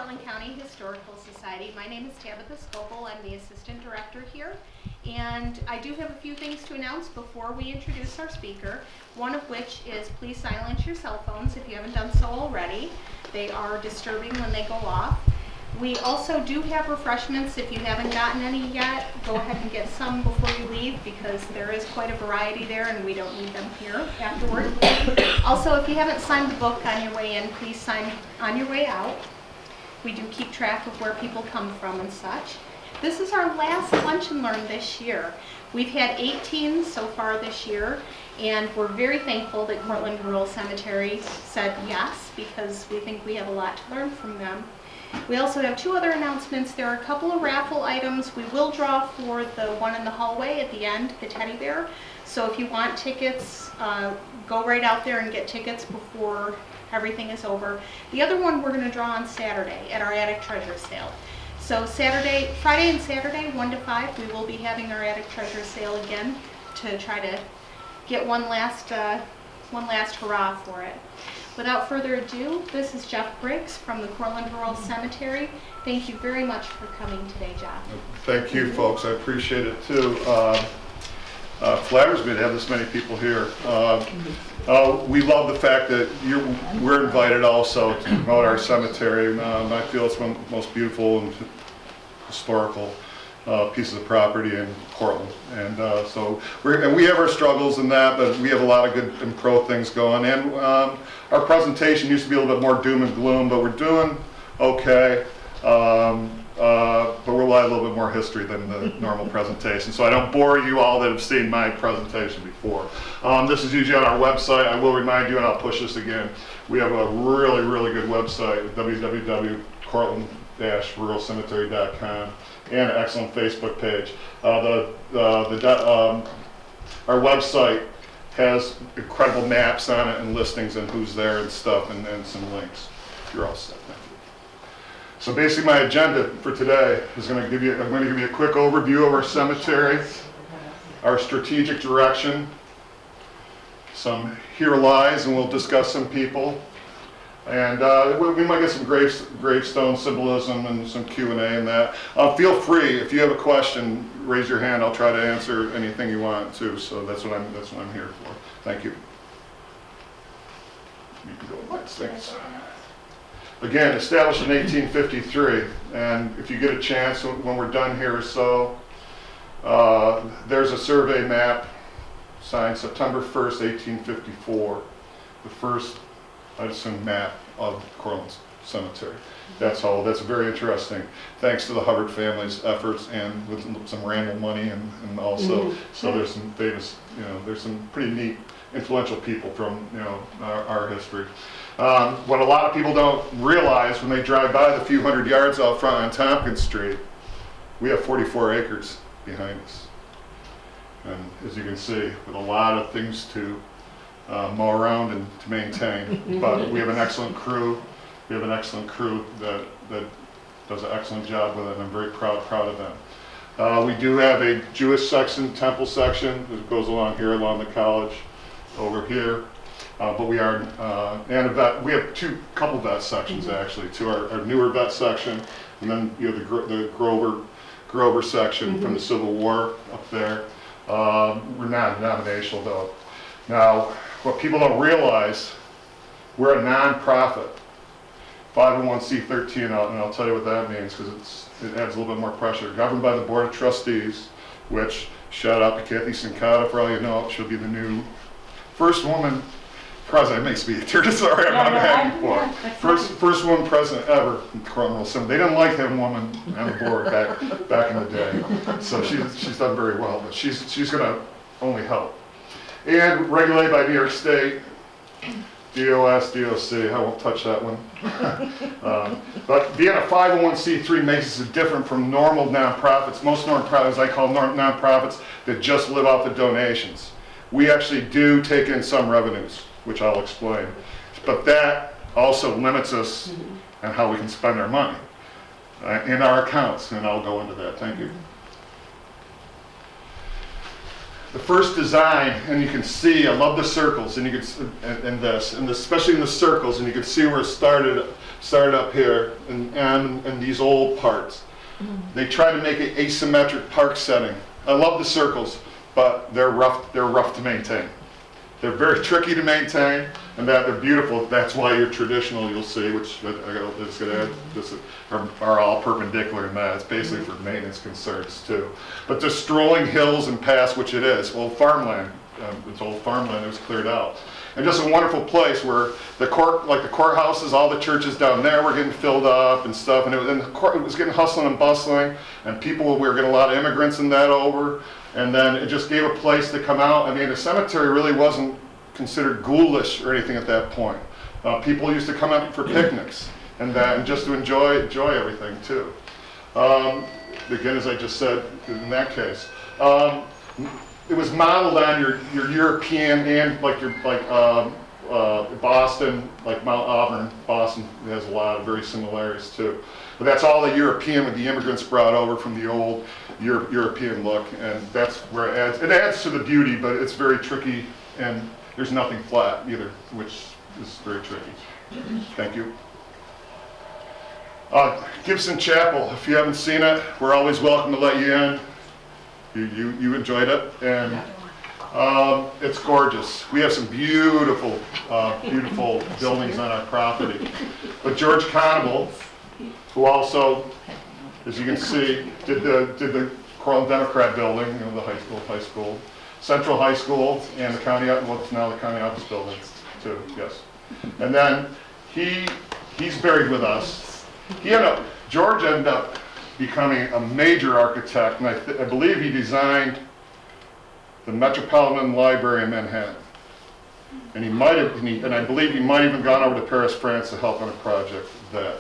Cortland County Historical Society. My name is Tabitha Scoville. I'm the assistant director here. And I do have a few things to announce before we introduce our speaker, one of which is please silence your cell phones if you haven't done so already. They are disturbing when they go off. We also do have refreshments. If you haven't gotten any yet, go ahead and get some before you leave because there is quite a variety there and we don't need them here afterward. Also, if you haven't signed the book on your way in, please sign on your way out. We do keep track of where people come from and such. This is our last Lunch and Learn this year. We've had 18 so far this year, and we're very thankful that Cortland Rural Cemetery said yes because we think we have a lot to learn from them. We also have two other announcements. There are a couple of raffle items. We will draw for the one in the hallway at the end, the teddy bear. So if you want tickets, go right out there and get tickets before everything is over. The other one we're going to draw on Saturday at our attic treasure sale. So Friday and Saturday, 1 to 5, we will be having our attic treasure sale again to try to get one last hurrah for it. Without further ado, this is Jeff Briggs from the Cortland Rural Cemetery. Thank you very much for coming today, Jeff. Thank you, folks. I appreciate it too. Flatters me to have this many people here. We love the fact that we're invited also to promote our cemetery. I feel it's one of the most beautiful and historical pieces of property in Cortland. And we have our struggles in that, but we have a lot of good and pro things going. And our presentation used to be a little bit more doom and gloom, but we're doing okay. But we'll add a little bit more history than the normal presentation, so I don't bore you all that have seen my presentation before. This is usually on our website. I will remind you, and I'll push this again, we have a really, really good website, www.cortland-ruralcemetery.com, and an excellent Facebook page. Our website has incredible maps on it and listings and who's there and stuff, and some links. You're all set. Thank you. So basically my agenda for today is I'm going to give you a quick overview of our cemetery, our strategic direction, some here lies, and we'll discuss some people. And we might get some gravestone symbolism and some Q&A and that. Feel free, if you have a question, raise your hand. I'll try to answer anything you want to. So that's what I'm here for. Thank you. You can go next. Thanks. Again, established in 1853, and if you get a chance when we're done here or so, there's a survey map signed September 1st, 1854, the first, I'd assume, map of Cortland Cemetery. That's very interesting, thanks to the Hubbard family's efforts and with some Randall money and also, so there's some famous, there's some pretty neat, influential people from, our history. What a lot of people don't realize when they drive by the few hundred yards out front on Tompkins Street, we have 44 acres behind us. And as you can see, with a lot of things to mow around and to maintain. But we have an excellent crew. We have an excellent crew that does an excellent job with it, and I'm very proud of them. We do have a Jewish section, temple section, that goes along here, along the college, over here. But we are, and a vet, we have couple vet sections actually, our newer vet section, and then the Grover section from the Civil War up there. We're not denominational though. Now, what people don't realize, we're a non-profit, 501c13, and I'll tell you what that means because it adds a little bit more pressure. Governed by the Board of Trustees, which, shout out to Kathy Sincata, for all you know, she'll be the new first woman president. It makes me sorry, I'm not happy for it. First woman president ever in Cortland Cemetery. They didn't like having a woman on the board back in the day, so she's done very well. But she's going to only help. And regulated by New York State, DOS, DOC. I won't touch that one. But being a 501c3 makes us different from normal nonprofits. Most nonprofits I call nonprofits that just live off of donations. We actually do take in some revenues, which I'll explain. But that also limits us on how we can spend our money in our accounts, and I'll go into that. Thank you. The first design, and you can see, I love the circles, and you can, and especially in the circles, and you can see where it started started up here and these old parts. They try to make an asymmetric park setting. I love the circles, but they're rough to maintain. They're very tricky to maintain, and that they're beautiful. That's why your traditional, you'll see, which I'm just going to add, this are all perpendicular in that. It's basically for maintenance concerns too. But the strolling hills and paths, which it is, old farmland. It's old farmland. It was cleared out, and just a wonderful place where the courthouses, all the churches down there were getting filled up and stuff, and it was getting hustling and bustling, and we were getting a lot of immigrants in that over. And then it just gave a place to come out. I mean, the cemetery really wasn't considered ghoulish or anything at that point. People used to come up for picnics and just to enjoy everything too. Again, as I just said, in that case, it was modeled on your European and Boston, like Mount Auburn. Boston has a lot of very similarities too. But that's all the European with the immigrants brought over from the old European look, and that's where it adds to the beauty, but it's very tricky, and there's nothing flat either, which is very tricky. Thank you. Gibson Chapel, if you haven't seen it, we're always welcome to let you in. You enjoyed it, and it's gorgeous. We have some beautiful buildings on our property. But George Conable, who also, as you can see, did the Cortland Democrat building, the high school, Central High School, and the county, what's now the county office building too. Yes, and then he's buried with us. George ended up becoming a major architect, and I believe he designed the Metropolitan Library in Manhattan. And I believe he might have even gone over to Paris, France to help on a project that.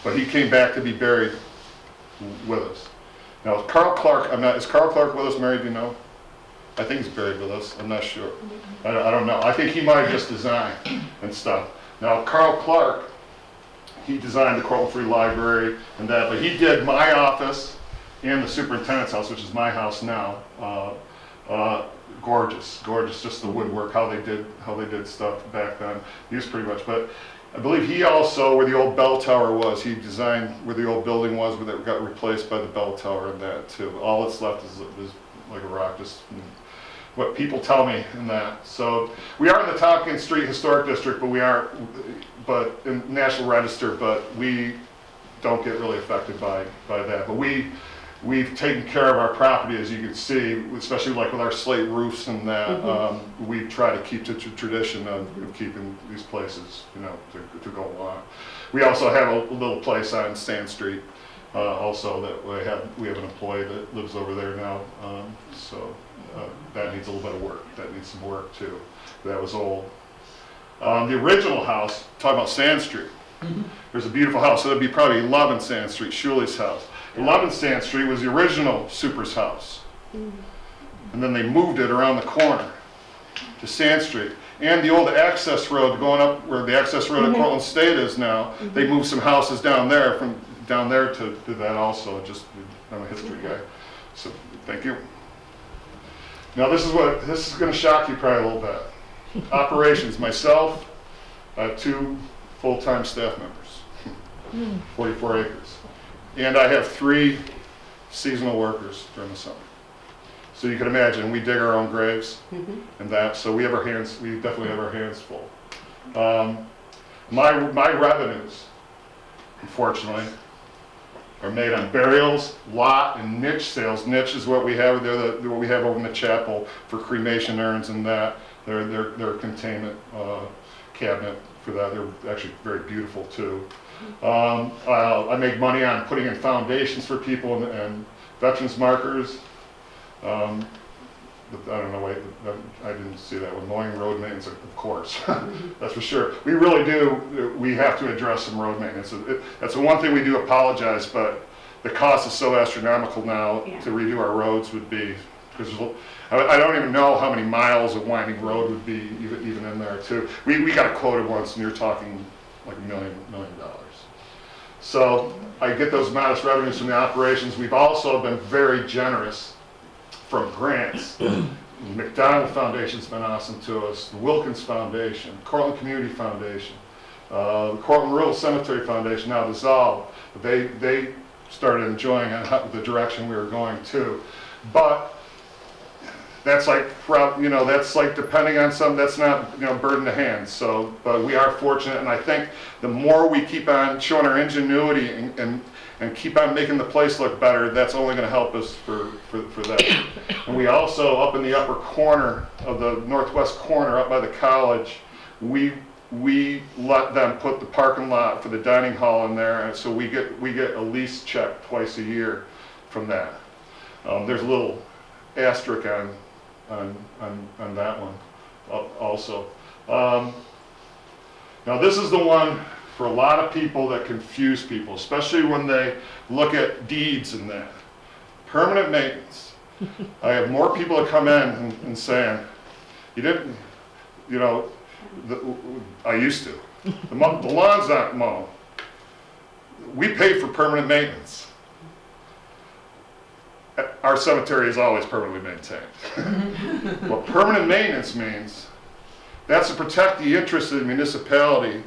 But he came back to be buried with us. Now, is Carl Clark with us, Mary, do you know? I think he's buried with us, I'm not sure. I don't know. I think he might have just designed and stuff. Now, Carl Clark, he designed the Cortland Free Library and that, but he did my office and the superintendent's house, which is my house now. Gorgeous, just the woodwork, how they did stuff back then. He was pretty much, but I believe he also, where the old bell tower was, he designed where the old building was, but it got replaced by the bell tower and that too. All that's left is like a rock, just what people tell me in that. So we are in the Tompkins Street Historic District, but in National Register, but we don't get really affected by that. But we've taken care of our property, as you can see, especially like with our slate roofs and that. We try to keep to tradition of keeping these places, to go on. We also have a little place on Sand Street, also that we have an employee that lives over there now. So that needs a little bit of work. That needs some work too. That was old. The original house, talking about Sand Street. There's a beautiful house. So that'd be probably 11 Sand Street, Shuley's house. 11 Sand Street was the original Super's house. And then they moved it around the corner to Sand Street. And the old access road going up where the access road at Cortland State is now, they moved some houses down there from down there to that also. Just, I'm a history guy. So thank you. Now this is going to shock you probably a little bit. Operations, myself, I have 2 full-time staff members, 44 acres. And I have 3 seasonal workers during the summer. So you can imagine, we dig our own graves and that, so we definitely have our hands full. My revenues, unfortunately, are made on burials, lot, and niche sales. Niche is what we have what we have over in the chapel for cremation urns and that. They're a containment cabinet for that. They're actually very beautiful too. I make money on putting in foundations for people and veterans markers. But I don't know, I didn't see that one. Mowing road maintenance, of course, that's for sure. We have to address some road maintenance. That's the one thing we do apologize, but the cost is so astronomical now to redo our roads would be, because I don't even know how many miles of winding road would be even in there too. We got a quota once and you're talking like $1 million. So I get those modest revenues from the operations. We've also been very generous from grants. The McDonald Foundation's been awesome to us, the Wilkins Foundation, Cortland Community Foundation. The Cortland Rural Cemetery Foundation, now dissolved, they started enjoying the direction we were going to. But that's like, that's like depending on some, that's not, burden to hands. So, but we are fortunate, and I think the more we keep on showing our ingenuity and keep on making the place look better, that's only going to help us for that. And we also, up in the upper corner of the northwest corner, up by the college, we let them put the parking lot for the dining hall in there, and so we get a lease check twice a year from that. There's a little asterisk on that one also. Now this is the one for a lot of people that confuse people, especially when they look at deeds and that. Permanent maintenance. I have more people that come in and saying, you didn't, I used to. The lawn's not mown. We pay for permanent maintenance. Our cemetery is always permanently maintained. What permanent maintenance means, that's to protect the interests of the municipality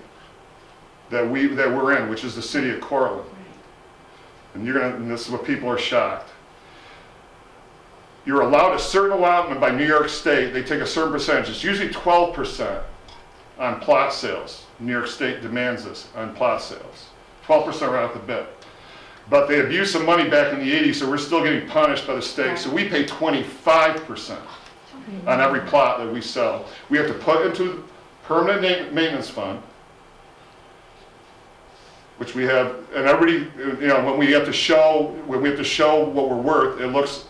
that we're in, which is the city of Cortland. And this is what people are shocked. You're allowed a certain allotment by New York State. They take a certain percentage. It's usually 12% on plot sales. New York State demands this on plot sales. 12% right off the bat. But they abused some money back in the 80s, so we're still getting punished by the state. So we pay 25% on every plot that we sell. We have to put into permanent maintenance fund, which we have, and everybody, when we have to show what we're worth, it looks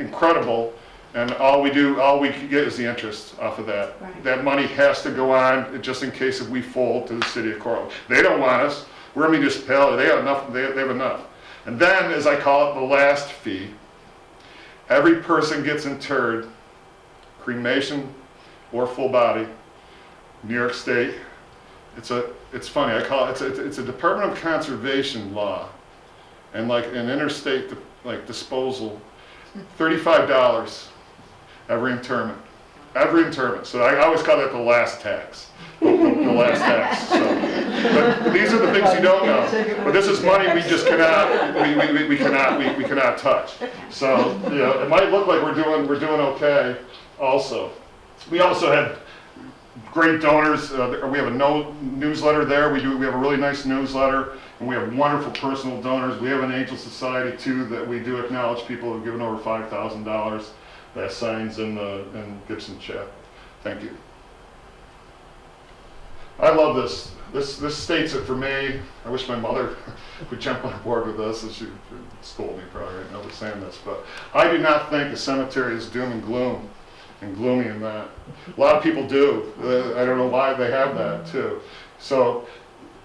incredible, and all we can get is the interest off of that. Right. That money has to go on just in case if we fold to the city of Cortland. They don't want us. We're a municipality. They have enough. They have enough. And then, as I call it, the last fee. Every person gets interred, cremation or full body, New York State. It's funny. I call it. It's a Department of Conservation law, and like an interstate disposal. $35 every interment. Every interment. So I always call that the last tax. The last tax. So, but these are the things you don't know. But this is money we just cannot we cannot touch. So it might look like we're doing okay. Also, we also had great donors. We have a newsletter there. We have a really nice newsletter. And we have wonderful personal donors. We have an Angel Society too that we do acknowledge people who have given over $5,000. That signs in Gibson chat. Thank you. I love this. This states it for me. I wish my mother would jump on board with this, and she would scold me probably right now for saying this. But I do not think a cemetery is doom and gloom and gloomy in that. A lot of people do. I don't know why they have that too. So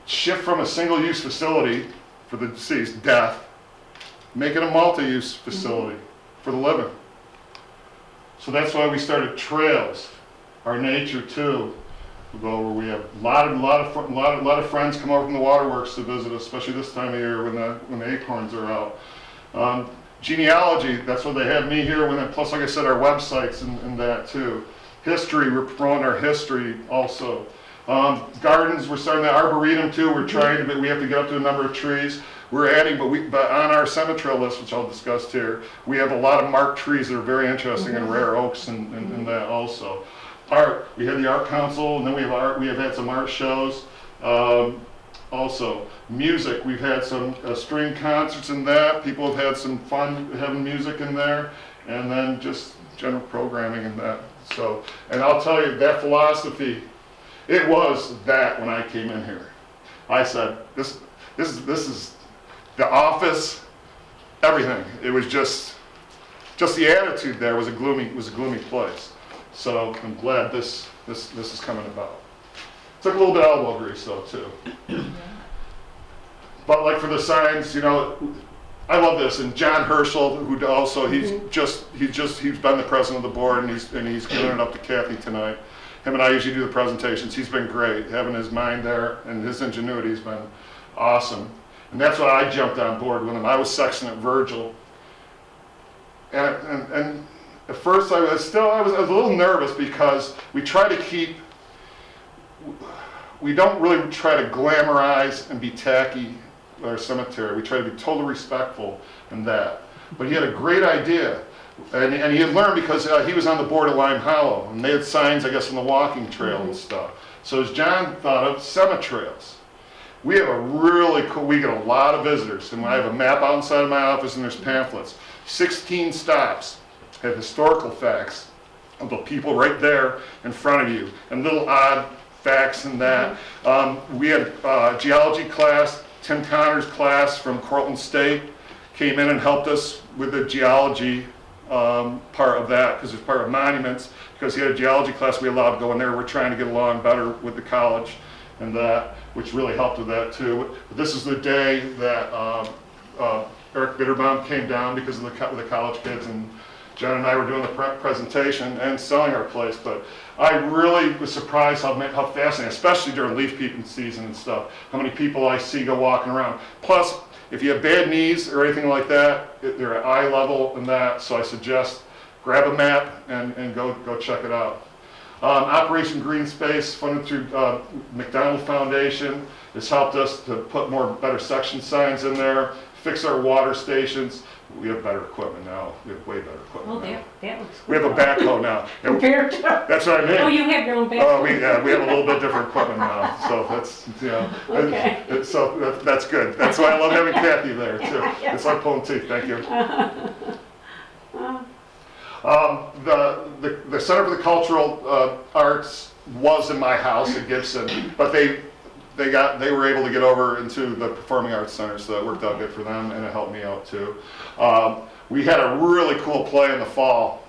shift from a single-use facility for the deceased, death, make it a multi-use facility for the living. So that's why we started trails, our nature too. We go where we have a lot of friends come over from the waterworks to visit us, especially this time of year when the acorns are out. Genealogy, that's why they have me here. Plus, like I said, our websites and that too. History, we're promoting our history also. Gardens, we're starting the Arboretum too. We're trying to, we have to get up to a number of trees. We're adding, but on our cemetery list, which I'll discuss here, we have a lot of marked trees that are very interesting and rare oaks and that also. Art, we had the Art Council, and then we have had some art shows. Also, music, we've had some string concerts in that. People have had some fun having music in there, and then just general programming in that. So, and I'll tell you, that philosophy, it was that when I came in here. I said, this is the office, everything. It was just the attitude there was a gloomy place. So I'm glad this is coming about. Took a little bit of elbow grease though too. But like for the signs, I love this. And John Herschel, who also he's been the president of the board, and he's giving it up to Kathy tonight. Him and I usually do the presentations. He's been great. Having his mind there and his ingenuity has been awesome. And that's why I jumped on board with him. I was sexton at Virgil. And at first I was a little nervous because we try to keep, we don't really try to glamorize and be tacky with our cemetery. We try to be totally respectful in that. But he had a great idea. And he had learned because he was on the board of Lime Hollow, and they had signs, I guess, on the walking trail and stuff. So as John thought of cemetrails, we have a really cool, we get a lot of visitors, and I have a map outside of my office, and there's pamphlets. 16 stops have historical facts of the people right there in front of you, and little odd facts in that. We had a geology class, Tim Connor's class from Cortland State came in and helped us with the geology part of that, because it's part of monuments. Because he had a geology class, we allowed to go in there. We're trying to get along better with the college and that, which really helped with that too. But this is the day that Eric Bitterbaum came down because of the college kids, and John and I were doing the presentation and selling our place. But I really was surprised how fascinating, especially during leaf peeping season and stuff, how many people I see go walking around. Plus, if you have bad knees or anything like that, they're at eye level and that, so I suggest grab a map and go check it out. Operation Green Space, funded through McDonald Foundation, has helped us to put better section signs in there, fix our water stations. We have better equipment now. We have way better equipment now. That looks cool. We have a backhoe now. Compared to... That's what I mean. Oh, you have your own backhoe? Oh, we have a little bit different equipment now, so that's, Okay. so that's good. That's why I love having Kathy there too. It's like pulling teeth, thank you. The Center for the Cultural Arts was in my house at Gibson, but they were able to get over into the Performing Arts Center, so that worked out good for them, and it helped me out too. We had a really cool play in the fall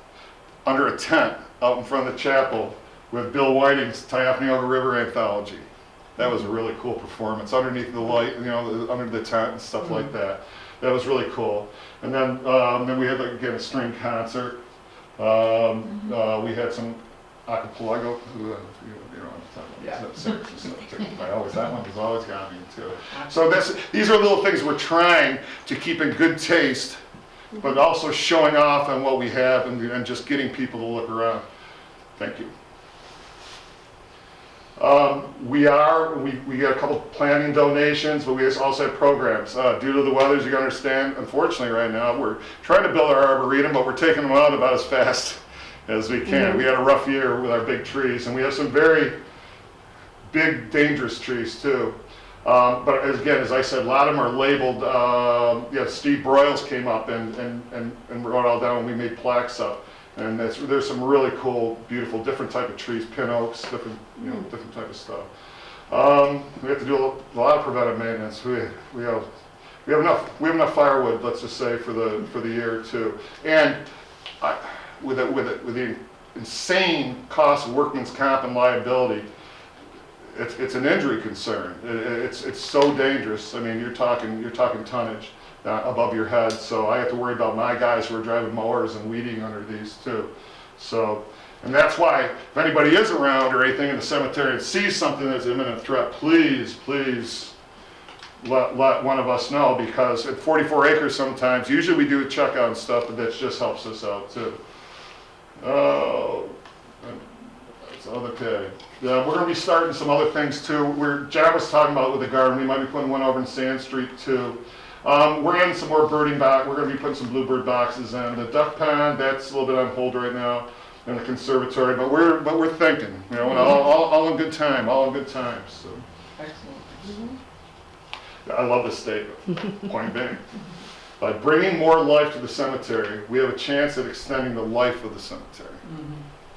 under a tent out in front of the chapel with Bill Whiting's Tioughnioga River Anthology. That was a really cool performance underneath the light, under the tent and stuff like that. That was really cool. And then we had again a string concert. We had some acapella. That one has always got me too. So these are little things we're trying to keep in good taste, but also showing off on what we have and just getting people to look around. Thank you. We got a couple planning donations, but we also have programs. Due to the weather, as you can understand, unfortunately right now, we're trying to build our Arboretum, but we're taking them out about as fast as we can. We had a rough year with our big trees, and we have some very big, dangerous trees too. But again, as I said, a lot of them are labeled, Steve Broyles came up and wrote all down, and we made plaques up. And there's some really cool, beautiful, different type of trees, pin oaks, different type of stuff. We have to do a lot of preventive maintenance. We have enough firewood, let's just say, for the year too. And with the insane cost of workman's comp and liability, it's an injury concern. It's so dangerous. I mean, you're talking tonnage above your head. So I have to worry about my guys who are driving mowers and weeding under these too. So, and that's why if anybody is around or anything in the cemetery and sees something that's an imminent threat, please let one of us know, because at 44 acres sometimes, usually we do a checkout and stuff, but that just helps us out too. Oh, that's okay. Yeah, we're going to be starting some other things too. John was talking about with the garden, we might be putting one over in Sand Street too. We're in some more birding box. We're going to be putting some bluebird boxes in. The duck pond, that's a little bit on hold right now in the conservatory, but we're thinking, and all in good time, So. Excellent. I love this statement. Point being, by bringing more life to the cemetery, we have a chance at extending the life of the cemetery.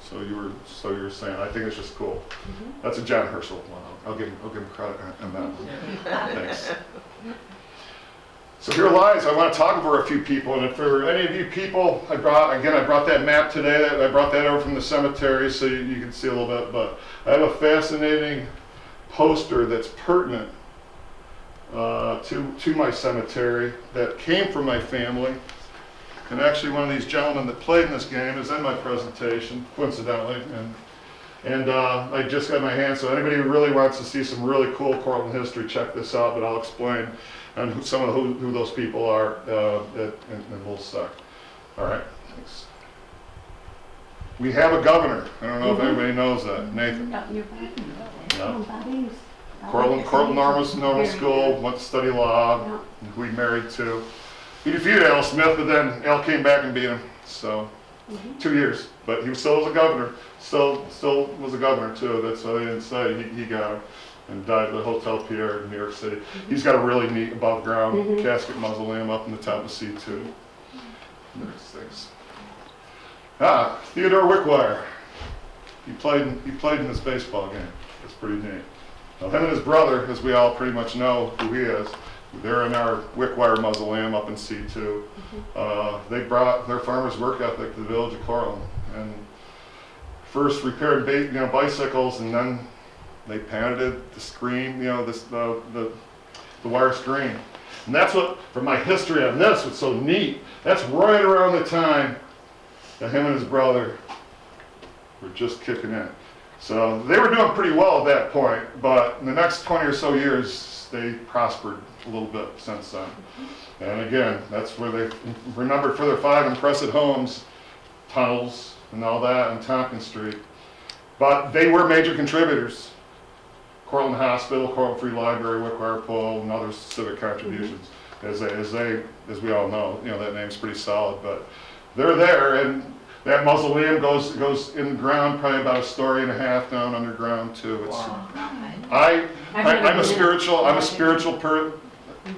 So you were saying, I think it's just cool. That's a John Herschel one. I'll give him credit on that one. Thanks. So here lies, I want to talk over a few people, and for any of you people, I brought that map today. I brought that over from the cemetery so you can see a little bit, but I have a fascinating poster that's pertinent to my cemetery that came from my family. And actually one of these gentlemen that played in this game is in my presentation, coincidentally, and I just got my hands, so anybody who really wants to see some really cool Cortland history, check this out, but I'll explain and who those people are in a little sec. All right, thanks. We have a governor. I don't know if anybody knows that. Nathan. Got your body. Yeah. Bodies. Cortland Normal School, went to study law, Yeah. who he married to. He defeated Al Smith, but then Al came back and beat him. So 2 years, but he still was a governor. Still was a governor too. That's what they didn't say. He got him and died at the Hotel Pierre in New York City. He's got a really neat above ground casket mausoleum up in the top of C2. There's things. Theodore Wickwire. He played in this baseball game. It's pretty neat. Now, him and his brother, as we all pretty much know who he is, they're in our Wickwire mausoleum up in C2. They brought their farmer's work ethic to the village of Cortland, and first repaired bicycles, and then they painted the screen, the wire screen. And that's what, from my history on this, what's so neat, that's right around the time that him and his brother were just kicking in. So they were doing pretty well at that point, but in the next 20 or so years, they prospered a little bit since then. And again, that's where they remembered for their 5 impressive homes, tunnels, and all that on Tompkins Street. But they were major contributors. Cortland Hospital, Cortland Free Library, Wickwire Pool, and other civic contributions. As we all know, that name's pretty solid, but they're there, and that mausoleum goes in the ground, probably about 1.5 stories down underground too. It's, I'm a spiritual person,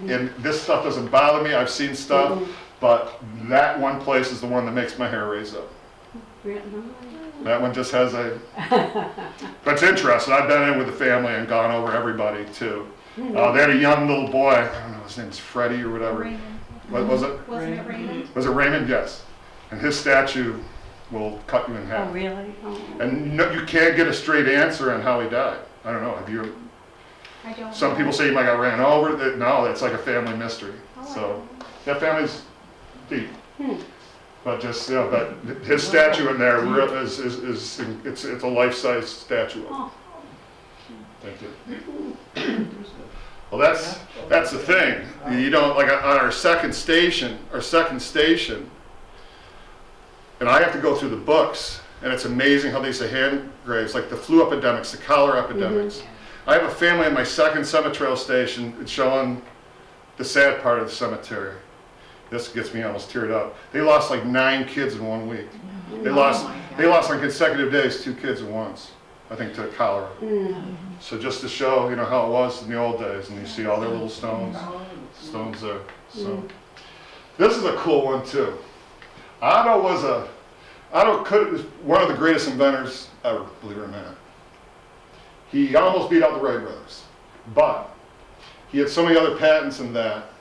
and this stuff doesn't bother me. I've seen stuff, but that one place is the one that makes my hair raise up. That one just has a. That's interesting. I've been in with the family and gone over everybody too. They had a young little boy. I don't know, his name's Freddie or whatever. Raymond. What was it? Wasn't it Raymond? Was it Raymond? Yes. And his statue will cut you in half. Oh, really? Oh. And you can't get a straight answer on how he died. I don't know. Have you? I don't Some know. people say he might have ran over. No, it's like a family mystery. Oh, I So don't know. that family's deep. But just but his statue in there is it's a life-size statue of him. Oh. Thank you. Well, that's the thing. You don't, like on our second station, and I have to go through the books, and it's amazing how they say hand graves, like the flu epidemics, the cholera epidemics. I have a family in my second cemetery station. It's showing the sad part of the cemetery. This gets me almost teared up. They lost like 9 kids in 1 week. They lost on consecutive days 2 kids at once, I think, to cholera. So just to show, how it was in the old days, and you see all their little stones there. So this is a cool one too. Otto was one of the greatest inventors ever, believe it or not. He almost beat out the Wright brothers, but he had so many other patents in that.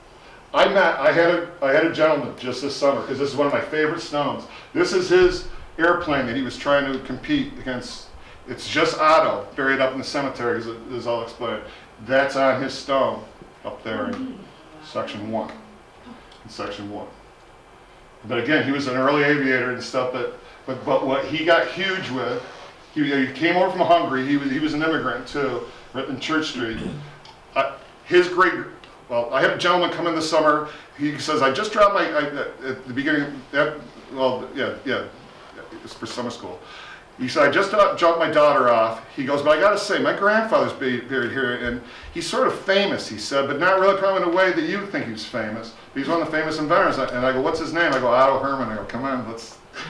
I had a gentleman just this summer, because this is one of my favorite stones. This is his airplane that he was trying to compete against. It's just Otto buried up in the cemetery, as I'll explain. That's on his stone up there in section 1. But again, he was an early aviator and stuff. But what he got huge with, he came over from Hungary. He was an immigrant too, right in Church Street. I had a gentleman come in this summer. He says, I just dropped at the beginning, it's for summer school. He said, I just dropped my daughter off. He goes, but I gotta say, my grandfather's buried here, and he's sort of famous, he said, but not really probably in a way that you would think he's famous. But he's one of the famous inventors. And I go, what's his name? I go, Otto Herman. I go, come on,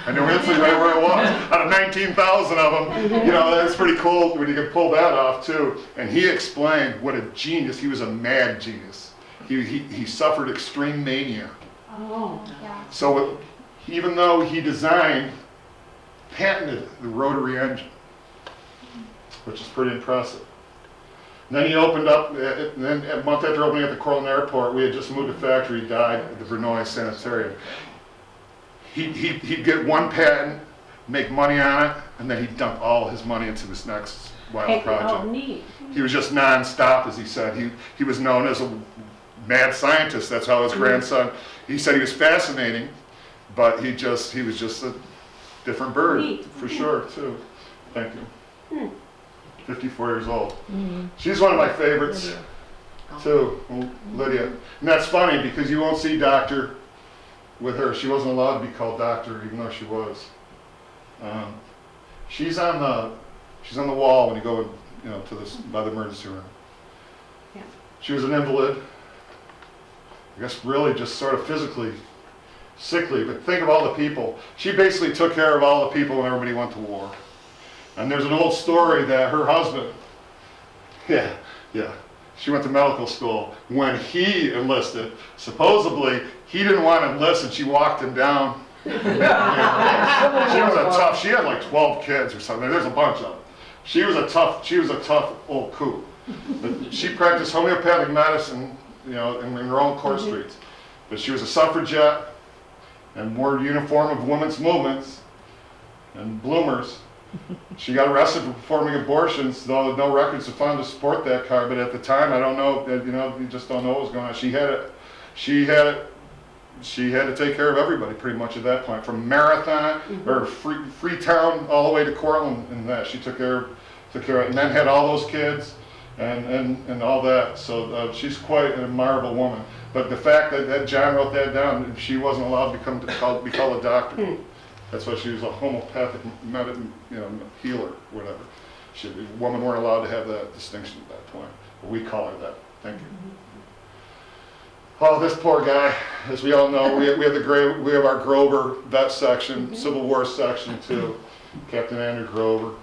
I knew instantly right where it was. Out of 19,000 of them, that's pretty cool when you can pull that off too. And he explained what a genius. He was a mad genius. He suffered extreme mania. Oh. Yeah. So even though he patented the rotary engine, which is pretty impressive. And then he opened up, and then a month after opening at the Cortland Airport, we had just moved to factory, he died at the Verneuil Sanitarium. He'd get one patent, make money on it, and then he'd dump all his money into this next wild project. Oh, neat. He was just non-stop, as he said. He was known as a mad scientist. That's how his grandson, he said he was fascinating, but he was just a different bird, Neat. for sure, too. Thank you. 54 years old. She's one of my favorites, too, Lydia. And that's funny, because you won't see Doctor with her. She wasn't allowed to be called Doctor, even though she was. She's on the wall when you go, to this by the emergency room. Yeah. She was an invalid. I guess really just sort of physically sickly, but think of all the people. She basically took care of all the people when everybody went to war. And there's an old story that her husband, yeah, she went to medical school. When he enlisted, supposedly he didn't want to enlist and she walked him down. She had like 12 kids or something. There's a bunch of them. She was a tough old coot. But she practiced homeopathic medicine, in her own court streets. But she was a suffragette and wore the uniform of women's movements and bloomers. She got arrested for performing abortions, though no records are found to support that car. But at the time, I don't know, you just don't know what was going on. She had to take care of everybody pretty much at that point, from Marathon or Freetown all the way to Cortland, and that she took care of, and then had all those kids and all that. So she's quite an admirable woman. But the fact that John wrote that down, she wasn't allowed to be called a doctor. That's why she was a homeopathic healer, whatever. Women weren't allowed to have that distinction at that point. But we call her that. Thank you. Oh, this poor guy, as we all know, we have our Grover vet section, Civil War section too. Captain Andrew Grover,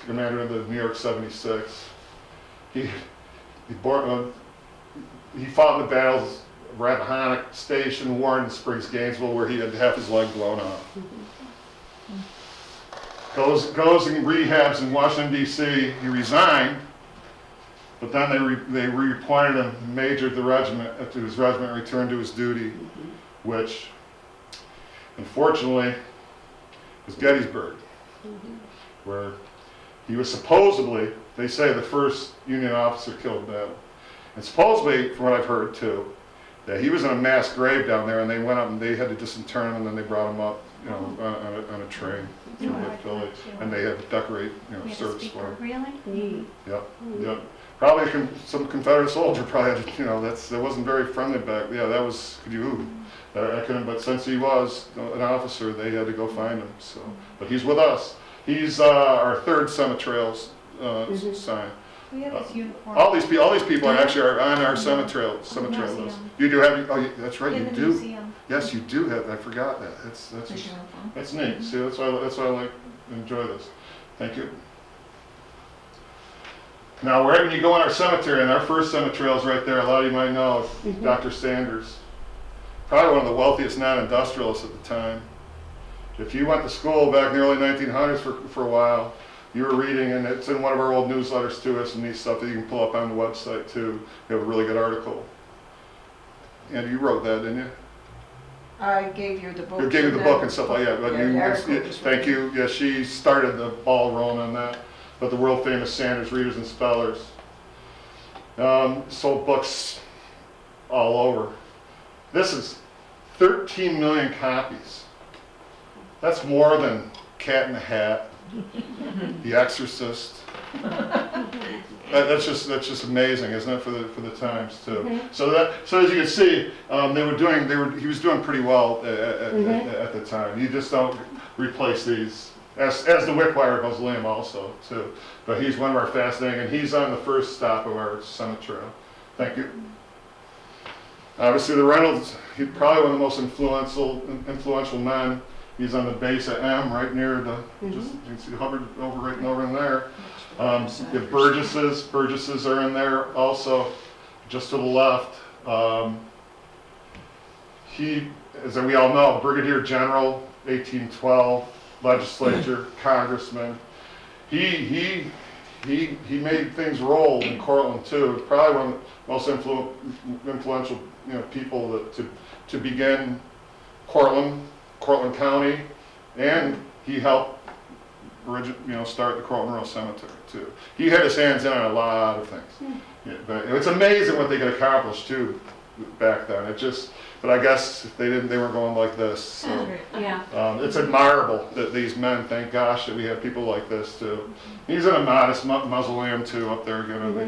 commander of the New York 76. He fought in the battles of Rappahannock Station, Warren Springs, Gainesville, where he had half his leg blown off. Goes and rehabs in Washington, D.C. He resigned, but then they reappointed him major of the regiment after his regiment returned to his duty, which, unfortunately, was Gettysburg, where he was supposedly, they say, the first Union officer killed in battle. And supposedly, from what I've heard too, that he was in a mass grave down there, and they went up and they had to disinter him, and then they brought him up, on a train through the village, and they had to decorate, service for him. Really? Yep. Probably some Confederate soldier probably had to, that wasn't very friendly back. Yeah, that was, I couldn't, but since he was an officer, they had to go find him. So, but he's with us. He's our third Cemetrails sign. We have his uniform. All these people are on our cemetrail list. You do have, that's right, In you the do. museum. Yes, you do have. I forgot that. That's neat. See, that's why I enjoy this. Thank you. Now, when you go in our cemetery, and our first cemetery is right there, a lot of you might know Dr. Sanders, probably one of the wealthiest non-industrialists at the time. If you went to school back in the early 1900s for a while, you were reading, and it's in one of our old newsletters to us, and these stuff that you can pull up on the website too. We have a really good article. And you wrote that, didn't you? I gave you the book. You gave me the book and stuff like that. But Yeah, thank you. Yeah, she started the ball rolling on that. But the world famous Sanders Readers and Spellers. Sold books all over. This is 13 million copies. That's more than Cat in the Hat, The Exorcist. That's just amazing, isn't it, for the times too? So as you can see, he was doing pretty well at the time. You just don't replace these. As the Wickwire mausoleum also too, but he's one of our fascinating, and he's on the first stop of our cemetery. Thank you. Obviously, the Reynolds, he's probably one of the most influential men. He's on the base at M, right near the, just you can see Hubbard over in there. The Burgesses are in there also, just to the left. He, as we all know, Brigadier General, 1812. Legislature, congressman. He made things roll in Cortland too. Probably one of the most influential people to begin Cortland County, and he helped start the Cortland Rural Cemetery too. He had his hands in on a lot of things. Yeah, but it's amazing what they could accomplish too back then. But I guess if they weren't going like this. So, it's admirable that these men, thank gosh that we have people like this too. He's in a modest mausoleum too up there,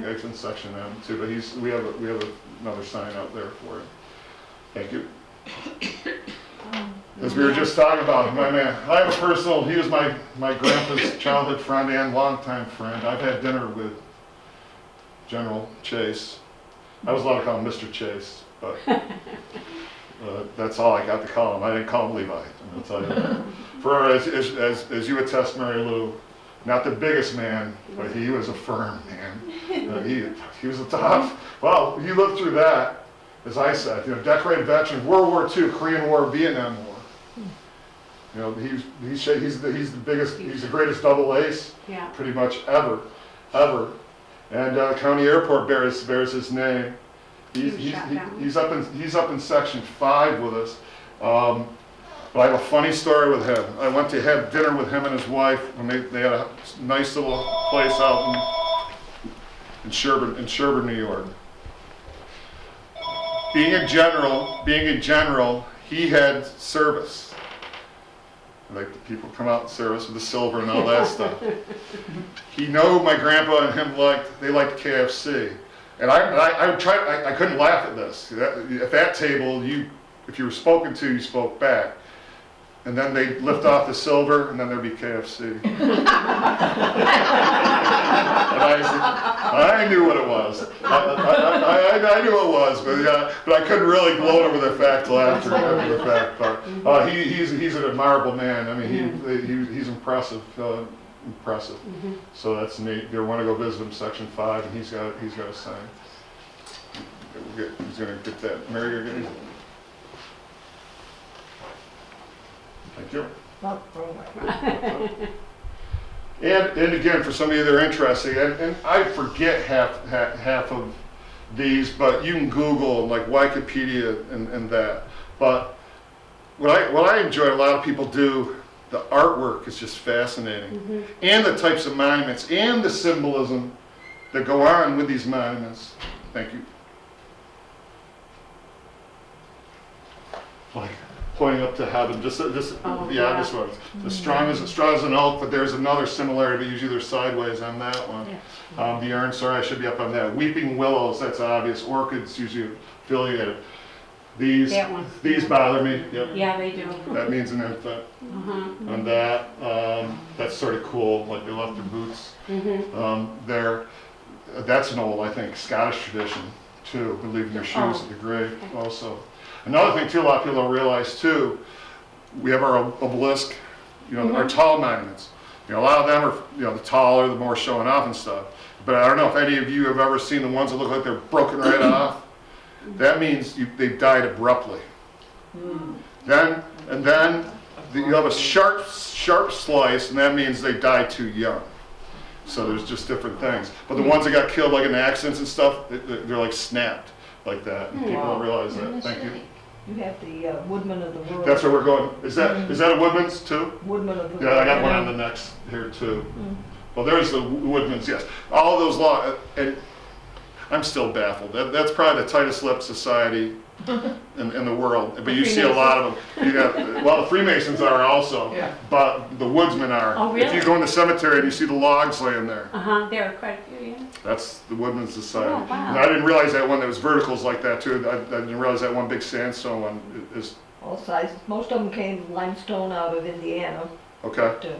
it's in section M too, but we have another sign out there for him. Thank you. As we were just talking about, my man, I have a personal, he was my grandpa's childhood friend and longtime friend. I've had dinner with General Chase. I was allowed to call him Mr. Chase, but that's all I got to call him. I didn't call him Levi, I'm gonna tell you. For, as you attest, Mary Lou, not the biggest man, but he was a firm man. He was a tough, well, you lived through that, as I said, decorated veteran, World War II, Korean War, Vietnam War. He's the biggest, he's the greatest double ace, Yeah. pretty much ever. And County Airport bears his name. He's up in section 5 with us. But I have a funny story with him. I went to have dinner with him and his wife when they had a nice little place out in Sherburne, New York. Being a general, he had service. Like the people come out in service with the silver and all that stuff. He knew my grandpa and him liked KFC. And I couldn't laugh at this. At that table, if you were spoken to, you spoke back. And then they'd lift off the silver, and then there'd be KFC. And I knew what it was. I knew what it was, but I couldn't really gloat over the fact till after the fact. But he's an admirable man. I mean, he's impressive. Impressive. Mm-hmm. So that's neat. You want to go visit him, section 5, and he's got a sign. He's going to get that. Mary, you're going to. Thank you. And again, for some of you that are interested, and I forget half of these, but you can Google like Wikipedia and that. But what I enjoy, a lot of people do, the artwork is just fascinating. Mm-hmm. And the types of monuments and the symbolism that go on with these monuments. Thank you. Like pointing up to heaven, this one. As strong as an oak, but there's another similarity, usually they're sideways on that one. Yeah. The urn, sorry, I should be up on that. Weeping willows, that's obvious. Orchids usually affiliated. These bother me. Yep. Yeah, they do. That means an infant. Uh-huh. And that's sort of cool, like they left their boots there. That's an old, I think, Scottish tradition too, leaving their shoes at the grave also. Another thing too, a lot of people don't realize too, we have our obelisk, our tall monuments. A lot of them are, the taller, the more showing off and stuff. But I don't know if any of you have ever seen the ones that look like they're broken right off. That means they died abruptly. Then you have a sharp slice, and that means they died too young. So there's just different things. But the ones that got killed like in accidents and stuff, they're like snapped like that. And people don't realize that. Thank you. You have the Woodman of the World. That's where we're going. Is that a Woodman's too? Woodman of the World. Yeah, I got one on the next here too. Well, there's the Woodman's, yes. All of those laws, and I'm still baffled. That's probably the tightest lipped society in the world. But you see a lot of them. The Freemasons are also, but the Woodsmen are. Oh, really? If you go in the cemetery and you see the logs laying there, There are quite a few, yeah. that's the Woodman Society. Oh, wow. And I didn't realize that one that was verticals like that too. I didn't realize that one big sandstone one is. All sizes. Most of them came limestone out of Indiana. Okay. But,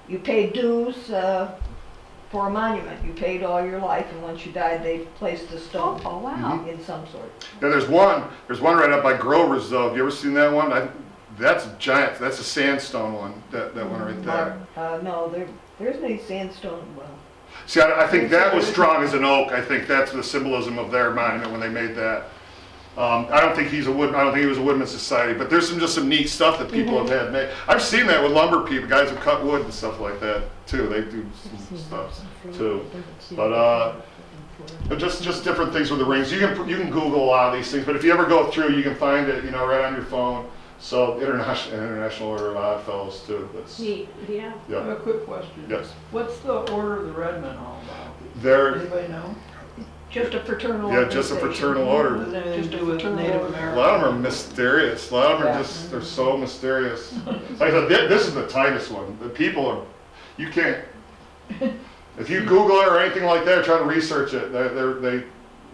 you paid dues for a monument. You paid all your life, and once you died, they placed the stone Oh, wow. in some sort. Yeah, there's one right up by Grover's though. Have you ever seen that one? That's a giant. That's a sandstone one. That one right there. No, there's any sandstone. Well, See, I think that was strong as an oak. I think that's the symbolism of their monument when they made that. I don't think he was a Woodman Society, but there's just some neat stuff that people have had made. I've seen that with lumber people, guys who cut wood and stuff like that too. They do some stuff too. But just different things with the rings. You can Google a lot of these things, but if you ever go through, you can find it, right on your phone. So International Order of Odd Fellows too. That's Neat, yeah. I have a quick question. Yes. What's the Order of the Red Men all about? They're Anybody know? just a fraternal. just a organization. fraternal order. Does it have anything to do with Just a Native fraternal A Americans? lot of them are mysterious. A lot of them are they're so mysterious. Like I said, this is the tightest one. The people are, you can't, if you Google it or anything like that, try to research it,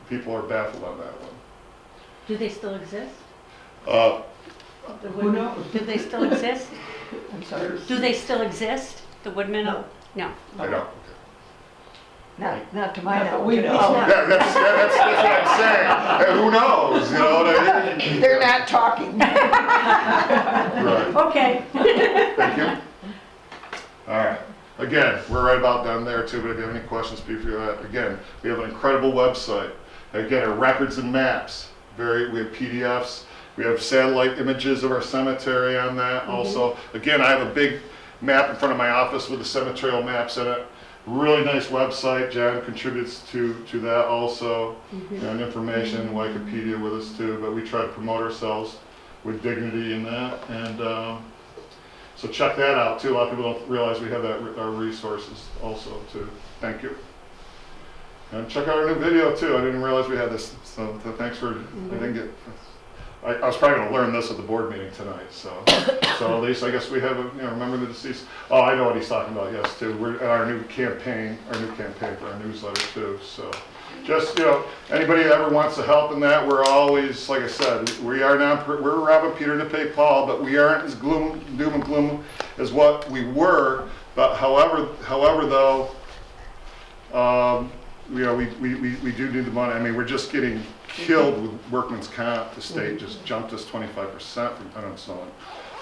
people are baffled on that one. Do they still exist? The Who Woodman- knows? Do they still exist? I'm sorry, Do they still exist, the Woodman? No. No. I don't. not to my Not that knowledge. we At know. least not- Yeah, that's what I'm saying. And who knows, you know what I mean? They're not talking. Right, Okay. thank you. All right, again, we're right about done there too, but if you have any questions, please do that. Again, we have an incredible website. Again, our records and maps, we have PDFs, we have satellite images of our cemetery on that also. Again, I have a big map in front of my office with the cemeterial maps in it. Really nice website. Jan contributes to that also, and information, Wikipedia with us too, but we try to promote ourselves with dignity in that. And so check that out too. A lot of people don't realize we have that, our resources also too. Thank you. And check out our new video too. I didn't realize we had this, so thanks for, I didn't get, I was probably gonna learn this at the board meeting tonight, so at least I guess we have a, remember the deceased. Oh, I know what he's talking about, yes, too. We're at our new campaign for our newsletter too, so. Just, anybody that ever wants to help in that, we're always, like I said, we're robbing Peter to pay Paul, but we aren't as doom and gloom as what we were. But however though, we do need the money. I mean, we're just getting killed with workman's comp. The state just jumped us 25%.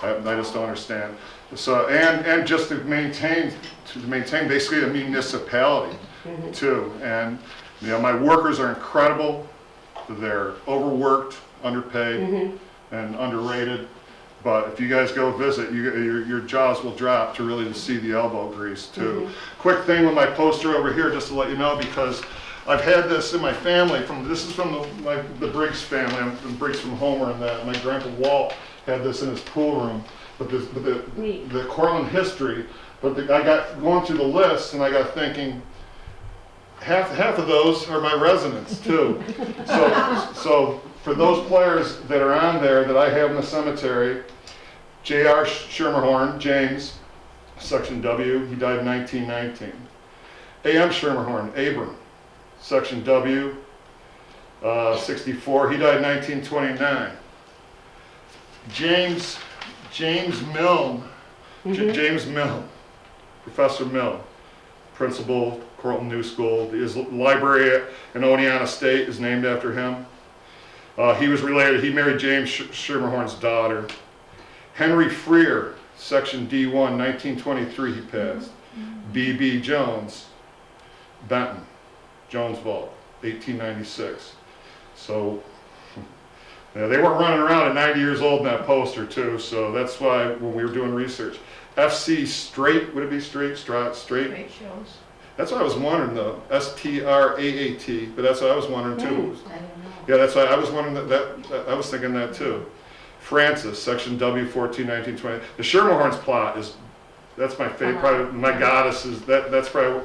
I just don't understand. So, and just to maintain basically a municipality too. And my workers are incredible. They're overworked, underpaid, and underrated. But if you guys go visit, your jaws will drop to really see the elbow grease too. Quick thing with my poster over here, just to let you know, because I've had this in my family. This is from the Briggs family. I'm from Briggs from Homer, and that my grandpa Walt had this in his pool room. But the Cortland history. But I got going through the list, and I got thinking. Half of those are my residents too. So for those players that are on there that I have in the cemetery, J.R. Schermerhorn, James, Section W, he died in 1919. A.M. Schermerhorn, Abram, Section W, 64, he died in 1929. James Milne, James Milne, Professor Milne, Principal, Cortland New School. His library in Oneonta State is named after him. He was related, he married James Schermerhorn's daughter. Henry Freer, Section D1, 1923, he passed. B.B. Jones, Benton, Jonesville, 1896. So, they weren't running around at 90 years old in that poster too, so that's why when we were doing research. F.C. Straight, would it be Straight? Straight shows. That's what I was wondering though, S-T-R-A-A-T, but that's what I was wondering too. I don't know. Yeah, that's why I was wondering that I was thinking that too. Francis, Section W, 14, 1920. The Schermerhorn's plot that's my favorite, probably my goddesses, that's probably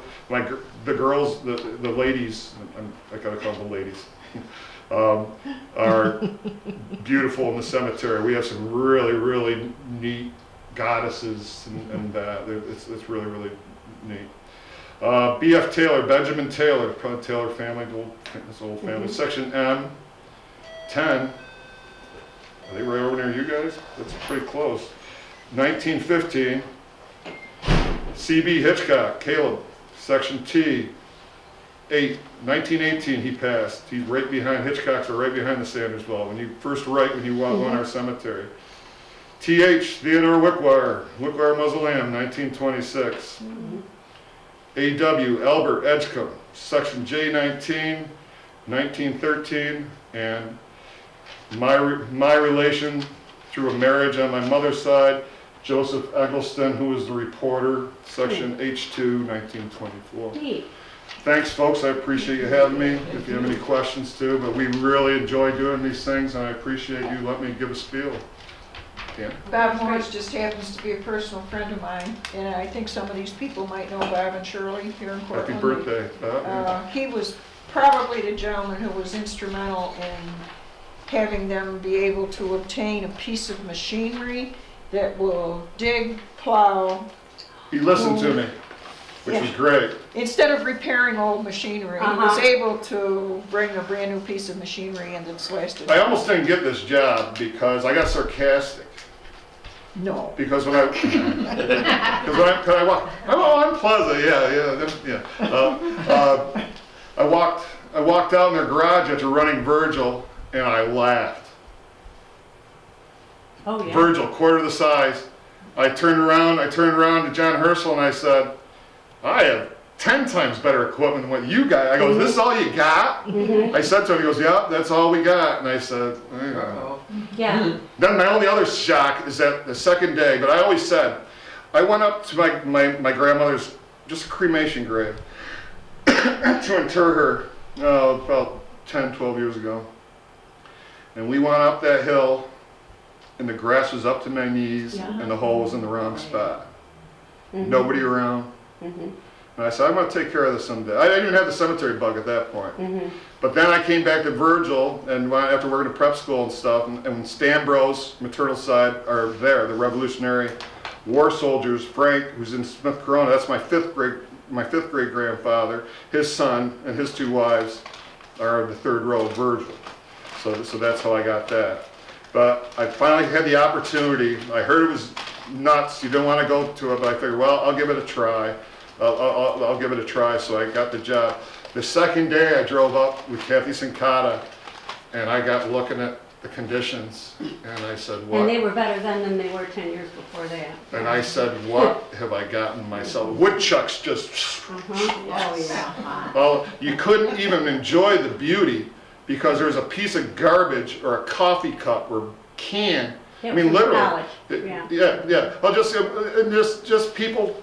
the girls, the ladies, I gotta call them the ladies, are beautiful in the cemetery. We have some really, really neat goddesses and that, it's really, really neat. B.F. Taylor, Benjamin Taylor, probably Taylor family, this old family. Section M, 10. Are they right over near you guys? That's pretty close. 1915. C.B. Hitchcock, Caleb, Section T, 8. 1918 he passed. He's right behind, Hitchcock's are right behind the Sandersville. When you first write, when you walk on our cemetery. T.H. Theodore Wickwire, Wickwire Mausoleum, 1926. A.W. Albert Edgecombe, Section J19, 1913, and my relation through a marriage on my mother's side, Joseph Eggleston, who was the reporter, Section H2, 1924. Neat. Thanks, folks. I appreciate you having me. If you have any questions too, but we really enjoy doing these things, and I appreciate you letting me give a spiel. Dan? Bob Morris just happens to be a personal friend of mine, and I think some of these people might know Bob and Shirley here in Cortland. Happy birthday. He was probably the gentleman who was instrumental in having them be able to obtain a piece of machinery that will dig, plow. He listened to me, which was great. Instead of repairing old machinery, he was able to bring a brand new piece of machinery in that's lasted. I almost didn't get this job because I got sarcastic. No. Because when I, cause I walk, I'm Plaza, yeah. I walked out in their garage after running Virgil, and I laughed. Oh, yeah. Virgil, quarter the size. I turned around to John Herschel and I said, I have 10 times better equipment than what you got. I go, this is all you got? I said to him, he goes, yeah, that's all we got. And I said, Uh-oh. Yeah. Then my only other shock is that the second day, but I always said, I went up to my grandmother's, just a cremation grave, to inter her about 10, 12 years ago. And we went up that hill, and the grass was up to my knees, Yeah. and the hole was in the wrong spot. Nobody around. And I said, I'm going to take care of this someday. I didn't even have the cemetery bug at that point. But then I came back to Virgil, and after working at prep school and stuff, and Stambros, maternal side, are there, the Revolutionary War soldiers. Frank, who's in Smith Corona, that's my fifth great grandfather. His son and his two wives are in the third row of Virgil. So that's how I got that. But I finally had the opportunity. I heard it was nuts. You don't want to go to it, but I figured, well, I'll give it a try. I'll give it a try. So I got the job. The second day I drove up with Kathy Sincata, and I got looking at the conditions, and I said, what? And they were better then than they were 10 years before that. And I said, what have I gotten myself? Woodchucks just, Oh, yeah. well, you couldn't even enjoy the beauty because there was a piece of garbage or a coffee cup or can. It I mean, was literally. college, yeah. Yeah. Well, just people,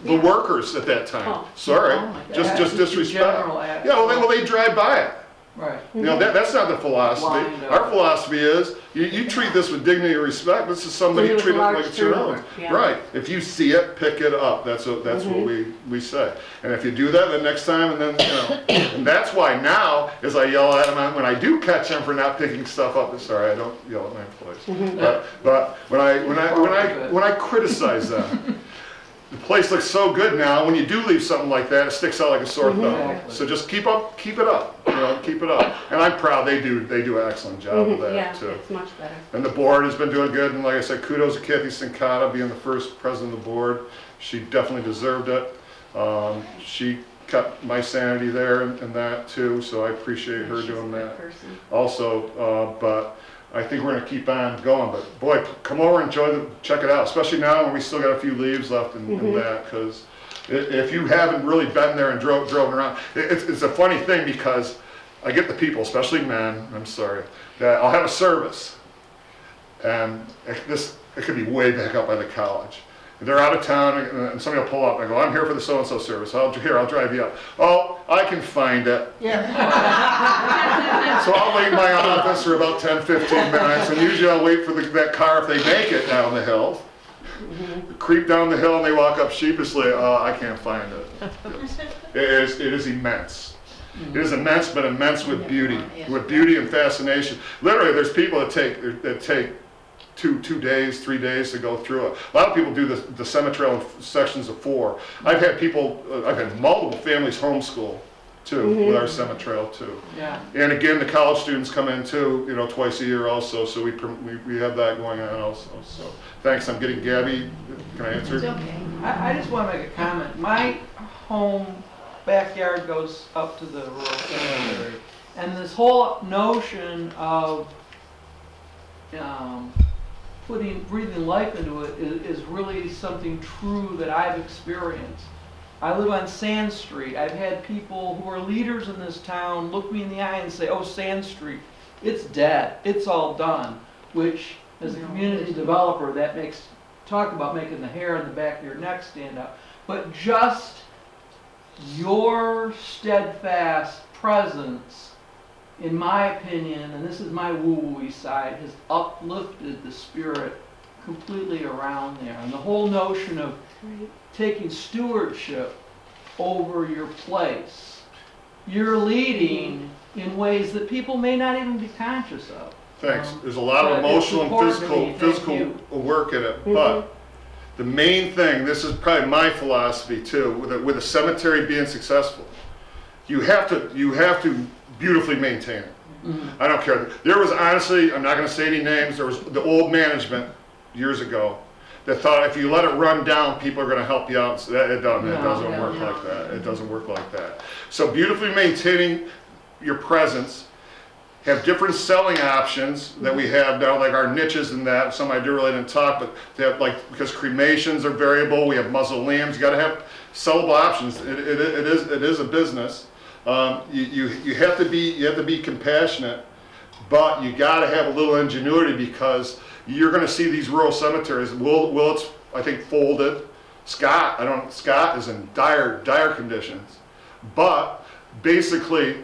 the workers at that time. Oh. Sorry, Oh my God. just disrespect. General Yeah, well, they drive by it. Right. You know, that's not the philosophy. Blind, Our philosophy is you treat this with dignity and respect. This is somebody And you there treat it was a like large it's your own. turnover, yeah. Right. If you see it, pick it up. That's what we say. And if you do that, the next time, and then and that's why now, as I yell at them when I do catch them for not picking stuff up. Sorry, I don't yell at my employees. But when I criticize them. The place looks so good now. When you do leave something like that, it sticks out like a sore thumb. Exactly. So just keep it up. Keep it up. And I'm proud they do an excellent job of that Yeah, too. it's much better. And the board has been doing good. And like I said, kudos to Kathy Sincata being the first president of the board. She definitely deserved it. She kept my sanity there and that too. So I appreciate her She's a doing good that. person. Also, but I think we're going to keep on going. But boy, come over and check it out, especially now when we still got a few leaves left and that. Because if you haven't really been there and drove around, it's a funny thing because I get the people, especially men, I'm sorry, that I'll have a service. And it could be way back up by the college. They're out of town and somebody will pull up and I go, I'm here for the so-and-so service. I'll drive you up. Oh, I can find it. Yeah. So I'll wait in my office for about 10, 15 minutes, and usually I'll wait for that car if they make it down the hill. Creep down the hill and they walk up sheepishly, oh, I can't find it. It is immense. It is immense, but immense with beauty and fascination. Literally, there's people that take 2 days, 3 days to go through it. A lot of people do the cemetery in sections of 4. I've had multiple families homeschool too, with our cemetery too. Yeah. And again, the college students come in too, twice a year also, so we have that going on also. So thanks, I'm getting Gabby, can I answer? It's okay. I just want to make a comment. My home backyard goes up to the rural cemetery. And this whole notion of breathing life into it is really something true that I've experienced. I live on Sand Street. I've had people who are leaders in this town look me in the eye and say, oh, Sand Street, it's dead. It's all done. Which, as a community developer, talk about making the hair on the back of your neck stand up. But just your steadfast presence, in my opinion, and this is my woo-woo side, has uplifted the spirit completely around there. And the whole notion of taking stewardship over your place, you're leading in ways that people may not even be conscious of. Thanks. There's a lot of but it's emotional and important to me. Thank physical you. work in it, but the main thing, this is probably my philosophy too, with a cemetery being successful, you have to beautifully maintain it. I don't care. There was honestly, I'm not going to say any names, there was the old management years ago that thought if you let it run down, people are gonna help you out. So it doesn't No, work like that. It doesn't work like that. So beautifully maintaining your presence, have different selling options that we have now, like our niches and that. Some I really didn't talk, but they have because cremations are variable. We have mausoleums. You got to have sellable options. It is a business. You have to be compassionate, but you got to have a little ingenuity because you're going to see these rural cemeteries. Willet's, I think, folded. Scott is in dire conditions, but basically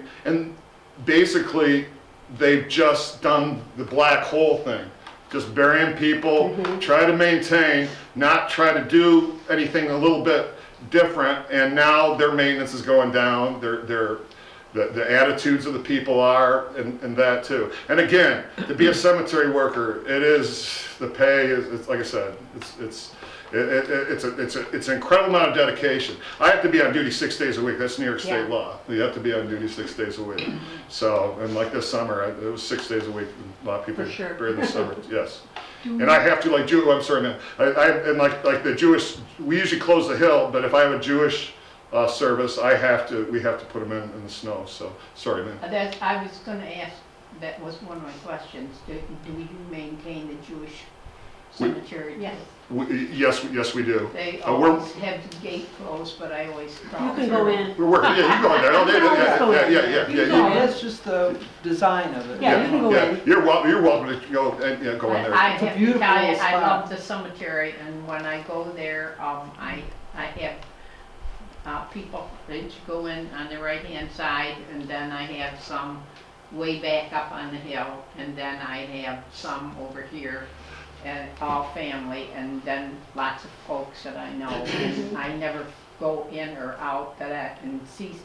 they've just done the black hole thing, just burying people, try to maintain, not try to do anything a little bit different, and now their maintenance is going down, the attitudes of the people are, and that too. And again, to be a cemetery worker, the pay is like I said, it's an incredible amount of dedication. I have to be on duty 6 days a week. That's New York State law. You have to be on duty 6 days a week. So, and like this summer, it was 6 days a week. A lot of people For sure. during the summer, yes. And I have to, I'm sorry, man. And like the Jewish, we usually close the hill, but if I have a Jewish service, we have to put them in the snow. So, sorry, man. I was gonna ask, that was one of my questions, do you maintain the Jewish cemetery? Yes. Yes, we do. They we're- always have the gate closed, but I always crawl You can through. go in. We're working. Yeah, you go in there. Oh, yeah. No, that's just the design of it. Yeah, you can go in. You're welcome to go and go in there. I It's a have to beautiful tell you, I spot. love the cemetery, and when I go there, I have people that go in on the right-hand side, and then I have some way back up on the hill, and then I have some over here, and all family, and then lots of folks that I know. And I never go in or out that I can see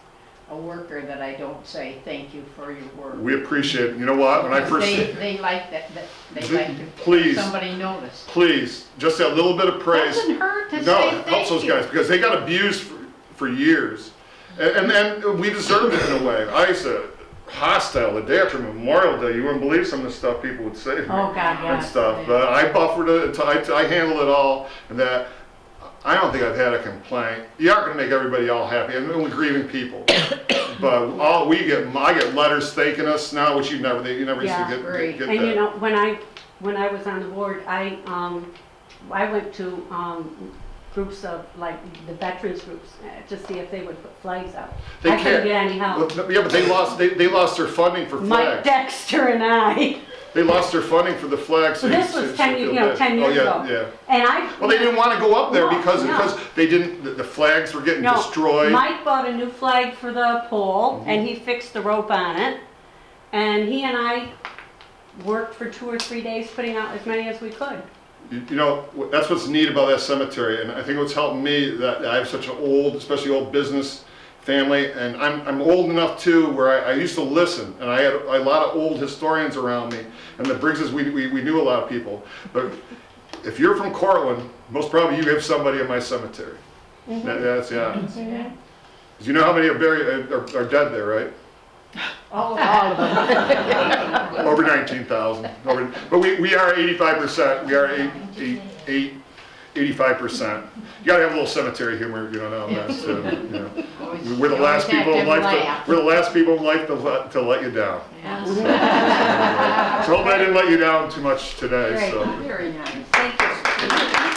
a worker that I don't say, thank you for your work. We appreciate it. You know what? When I first They like that, they like to, Please. somebody notice. please, just that little bit of praise. Doesn't hurt to No, say it helps thank those you. guys because they got abused for years, and we deserved it in a way. I used to hostile the day after Memorial Day. You wouldn't believe some of the stuff people would say to me Oh, God, yeah. and stuff. But I buffered it. I handled it all, and that I don't think I've had a complaint. You aren't going to make everybody all happy, and we're grieving people. But I get letters thanking us now, which you never used Yeah, to great. get And that. you know, when I was on the board, I went to groups of, like, the veterans groups, to see if they would put flags out. They I couldn't can't. get any help. Well, yeah, but they lost their funding for Mike flags. Dexter and I, They lost their funding for the flags. so this was 10 years ago. Yeah. And I. Well, they didn't want to go up there No, because no. they didn't. The flags were getting No, destroyed. Mike bought a new flag for the pole, Mm-hmm. and he fixed the rope on it. And he and I worked for 2 or 3 days putting out as many as we could. You know, that's what's neat about that cemetery, and I think what's helped me that I have such an especially old business family, and I'm old enough too where I used to listen, and I had a lot of old historians around me, and the Briggses, we knew a lot of people. But if you're from Cortland, most probably you have somebody in my cemetery. That's yeah. 'Cause you know how many are buried are dead there, right? All of them. Over 19,000. But we are 85%. We are 85%. You gotta have a little cemetery humor, you know, that's, you know. We're the last people in life we're the last people in life to let you down. Yes. So hope I didn't let you down too much today, Great. so. Very nice. Thank you.